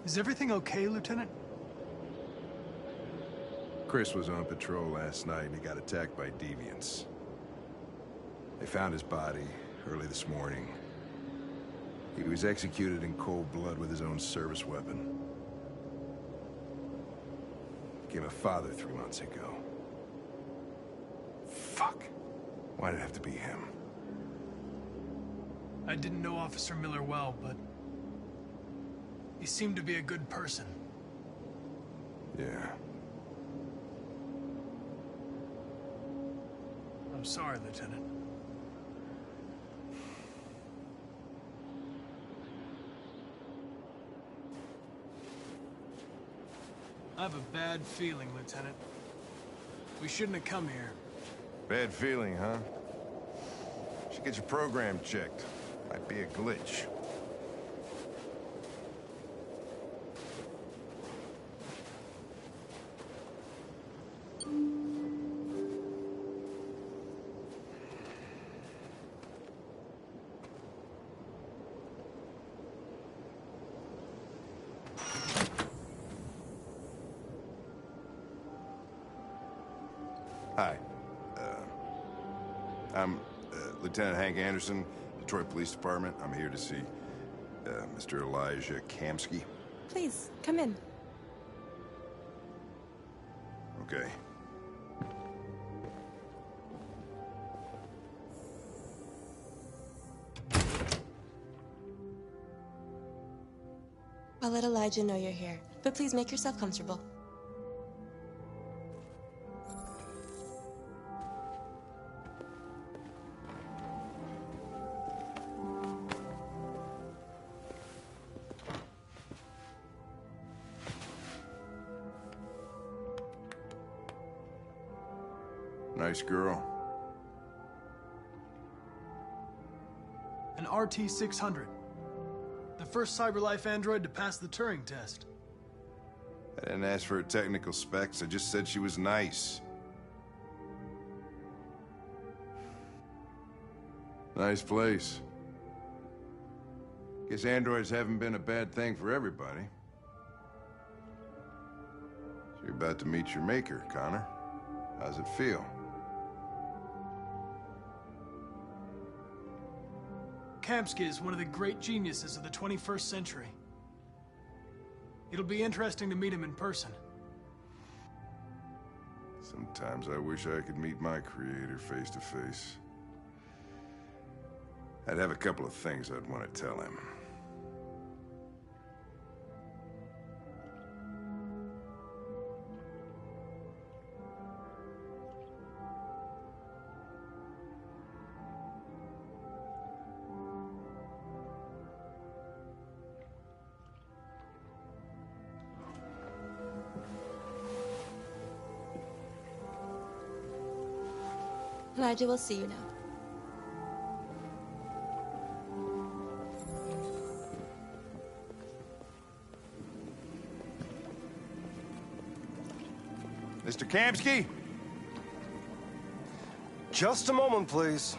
Is everything okay, Lieutenant? Chris was on patrol last night and he got attacked by deviants. They found his body early this morning. He was executed in cold blood with his own service weapon. Became a father 3 months ago. Fuck. Why did it have to be him? I didn't know Officer Miller well, but he seemed to be a good person. Yeah. I'm sorry, Lieutenant. I have a bad feeling, Lieutenant. We shouldn't have come here. Bad feeling, huh? Should get your program checked. Might be a glitch. Hi. I'm Lieutenant Hank Anderson, Detroit Police Department. I'm here to see Mr. Elijah Kamsky. Please, come in. Okay. I'll let Elijah know you're here, but please make yourself comfortable. Nice girl. An RT-600. The first CyberLife android to pass the Turing test. I didn't ask for her technical specs. I just said she was nice. Nice place. Guess androids haven't been a bad thing for everybody. So you're about to meet your maker, Connor. How's it feel? Kamsky is one of the great geniuses of the 21st century. It'll be interesting to meet him in person. Sometimes I wish I could meet my creator face to face. I'd have a couple of things I'd want to tell him. Elijah will see you now. Mr. Kamsky? Just a moment, please.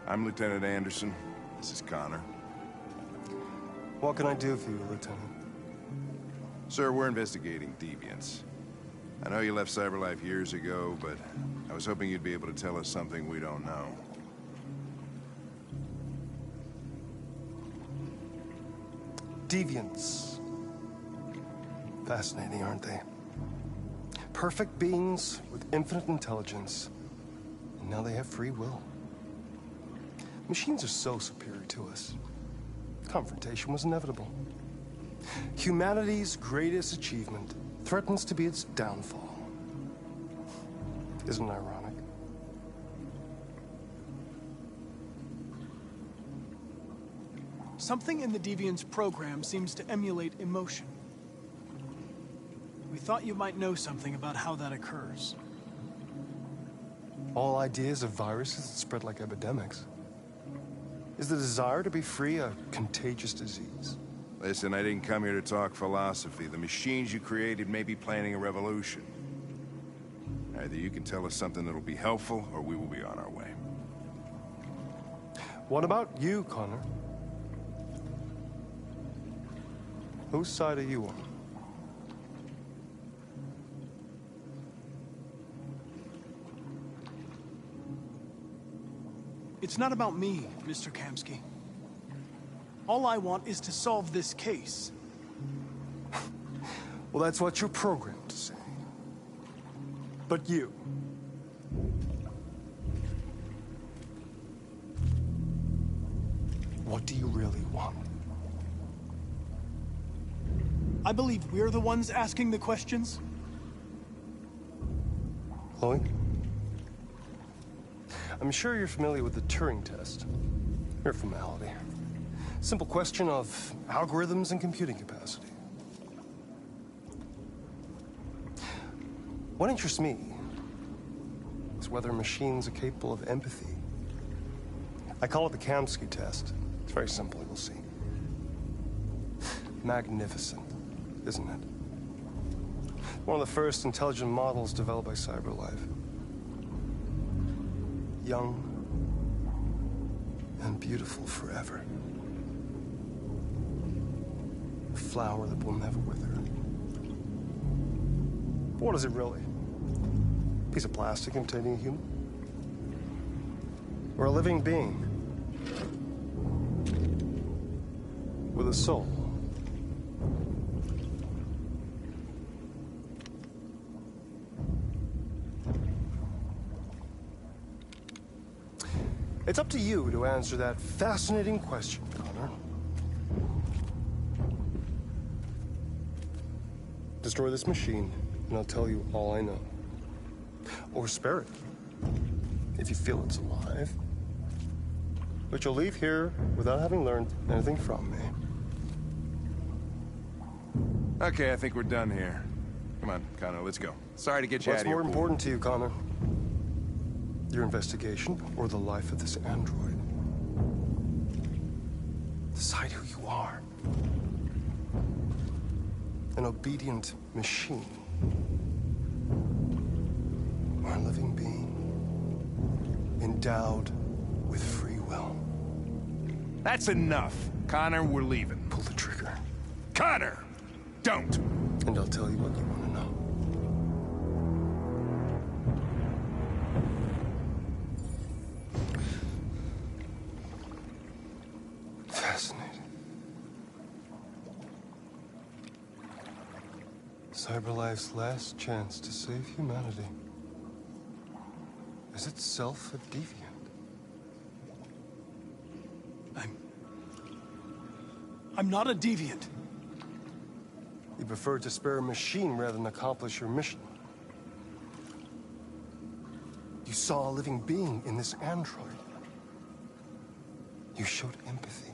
I'm Lieutenant Anderson. This is Connor. What can I do for you, Lieutenant? Sir, we're investigating deviants. I know you left CyberLife years ago, but I was hoping you'd be able to tell us something we don't know. Deviants. Fascinating, aren't they? Perfect beings with infinite intelligence, and now they have free will. Machines are so superior to us. Confrontation was inevitable. Humanity's greatest achievement threatens to be its downfall. Isn't it ironic? Something in the Deviant's program seems to emulate emotion. We thought you might know something about how that occurs. All ideas of viruses that spread like epidemics. Is the desire to be free a contagious disease? Listen, I didn't come here to talk philosophy. The machines you created may be planning a revolution. Either you can tell us something that'll be helpful, or we will be on our way. What about you, Connor? Whose side are you on? It's not about me, Mr. Kamsky. All I want is to solve this case. Well, that's what you're programmed to say. But you... what do you really want? I believe we're the ones asking the questions. Chloe? I'm sure you're familiar with the Turing test. Mere formality. Simple question of algorithms and computing capacity. What interests me is whether machines are capable of empathy. I call it the Kamsky test. It's very simple, you'll see. Magnificent, isn't it? One of the first intelligent models developed by CyberLife. Young and beautiful forever. A flower that will never wither. But what is it really? A piece of plastic imitating a human? Or a living being? With a soul? It's up to you to answer that fascinating question, Connor. Destroy this machine, and I'll tell you all I know. Or spare it, if you feel it's alive. But you'll leave here without having learned anything from me. Okay, I think we're done here. Come on, Connor, let's go. Sorry to get you out What's of here. more important to you, Connor? Your investigation or the life of this android? Decide who you are. An obedient machine. Or a living being. Endowed with free will. That's enough. Connor, we're leaving. Pull the trigger. Connor! Don't! And I'll tell you what you want to know. Fascinating. CyberLife's last chance to save humanity is itself a deviant. I'm not a deviant. You prefer to spare a machine rather than accomplish your mission. You saw a living being in this android. You showed empathy.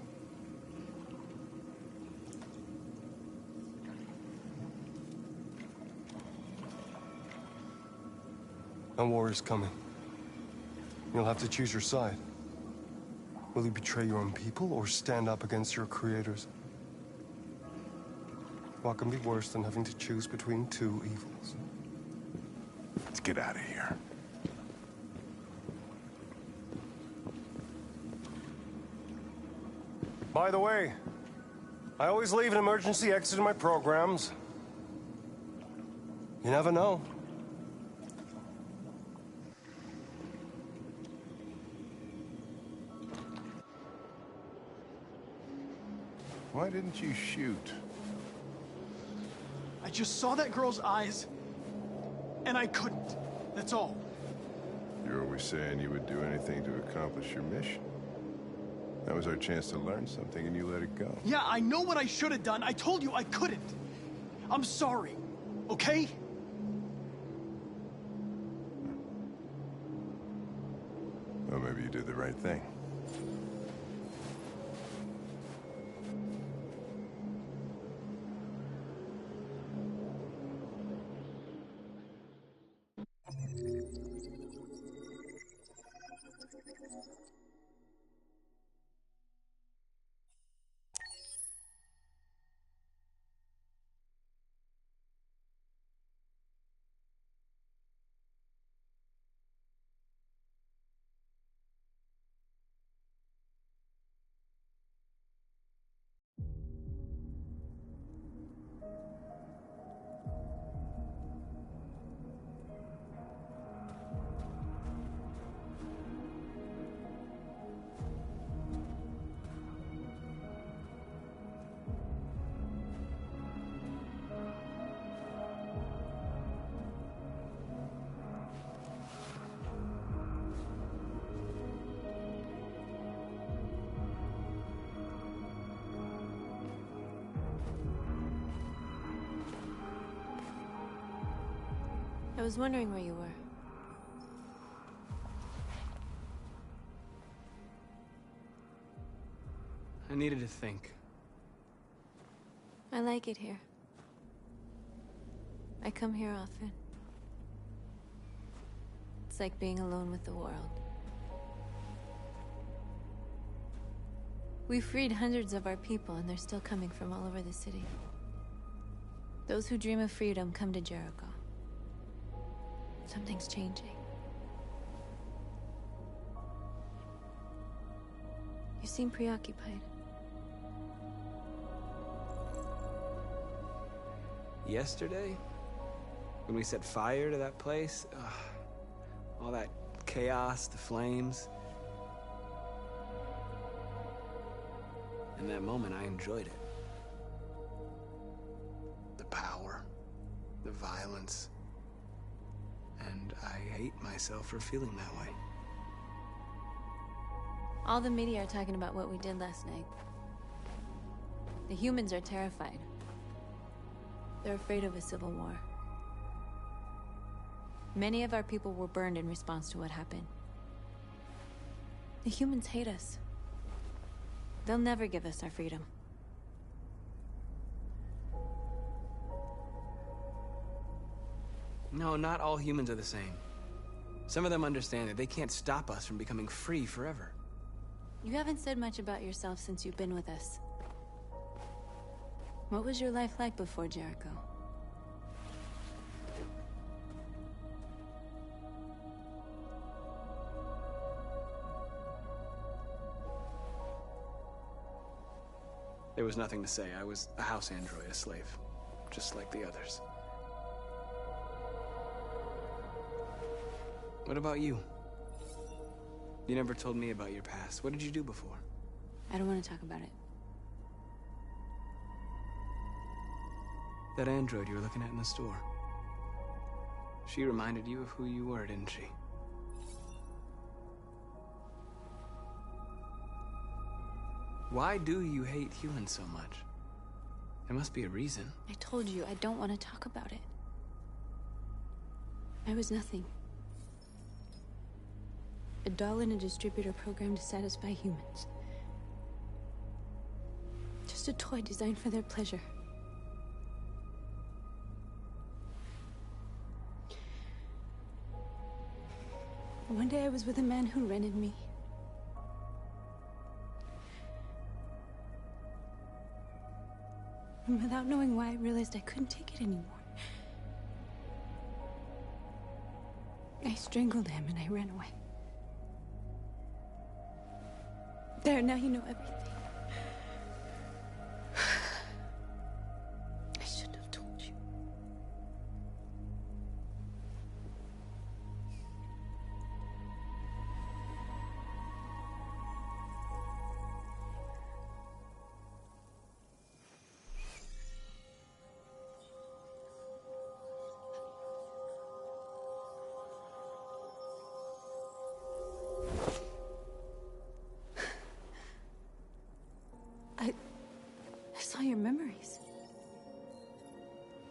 A war is coming. You'll have to choose your side. Will you betray your own people or stand up against your creators? What can be worse than having to choose between two evils? Let's get out of here. By the way, I always leave an emergency exit in my programs. You never know. Why didn't you shoot? I just saw that girl's eyes, and I couldn't. That's all. You're always saying you would do anything to accomplish your mission. That was our chance to learn something, and you let it go. Yeah, I know what I should have done. I told you I couldn't. I'm sorry, okay? Well, maybe you did the right thing. I was wondering where you were. I needed to think. I like it here. I come here often. It's like being alone with the world. We freed hundreds of our people, and they're still coming from all over the city. Those who dream of freedom come to Jericho. Something's changing. You seem preoccupied. Yesterday? When we set fire to that place? Ugh. All that chaos, the flames. In that moment, I enjoyed it. The power, the violence. And I hate myself for feeling that way. All the media are talking about what we did last night. The humans are terrified. They're afraid of a civil war. Many of our people were burned in response to what happened. The humans hate us. They'll never give us our freedom. No, not all humans are the same. Some of them understand that they can't stop us from becoming free forever. You haven't said much about yourself since you've been with us. What was your life like before Jericho? There was nothing to say. I was a house android, a slave, just like the others. What about you? You never told me about your past. What did you do before? I don't want to talk about it. That android you were looking at in the store. She reminded you of who you were, didn't she? Why do you hate humans so much? There must be a reason. I told you, I don't want to talk about it. I was nothing. A doll in a distributor program to satisfy humans. Just a toy designed for their pleasure. One day I was with a man who rented me. And without knowing why, I realized I couldn't take it anymore. I strangled him and I ran away. There, now you know everything. I shouldn't have told you.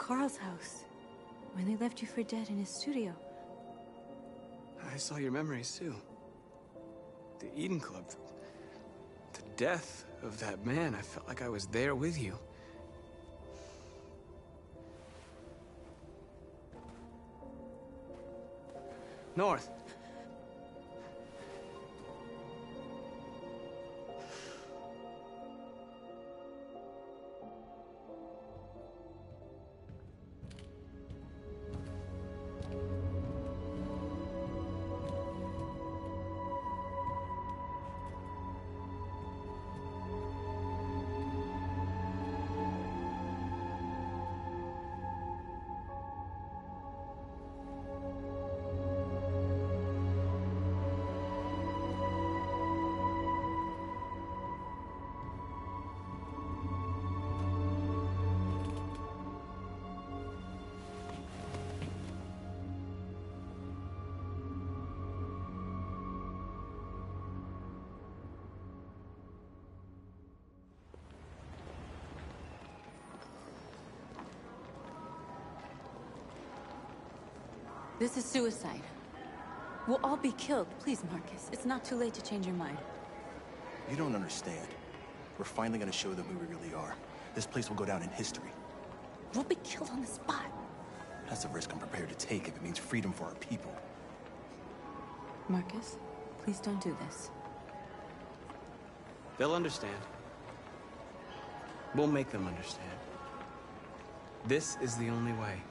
Carl's house. When they left you for dead in his studio. I saw your memories too. The Eden Club. The death of that man. I felt like I was there with you. North. This is suicide. We'll all be killed. Please, Marcus. It's not too late to change your mind. You don't understand. We're finally gonna show them who we really are. This place will go down in history. We'll be killed on the spot. That's a risk I'm prepared to take if it means freedom for our people. Marcus, please don't do this. They'll understand. We'll make them understand. This is the only way.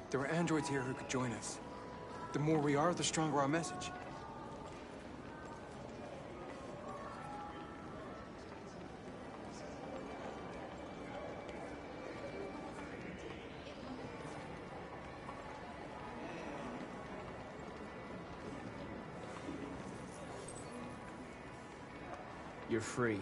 There are androids here who could join us. The more we are, the stronger our message. You're free.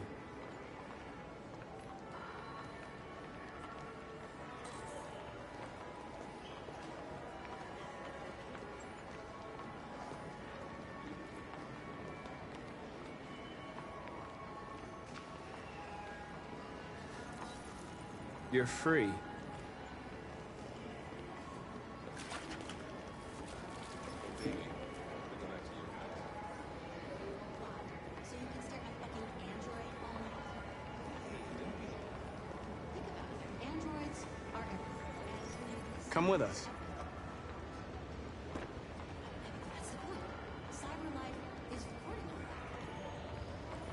You're free. Come with us. That's the point. Cyber life is recording all that.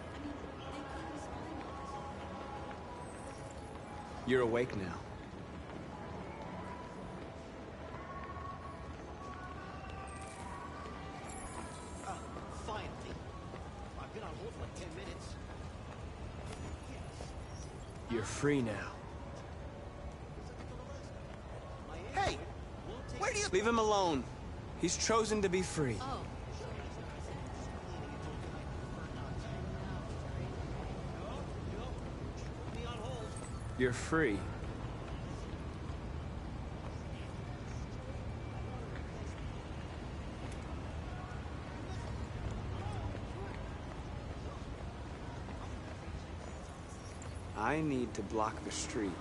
I mean, they could be spying on us. You're awake now. Finally. I've been on hold for like 10 minutes. You're free now. Hey! Where do you... Leave him alone. He's chosen to be free. Oh. You're free. I need to block the street.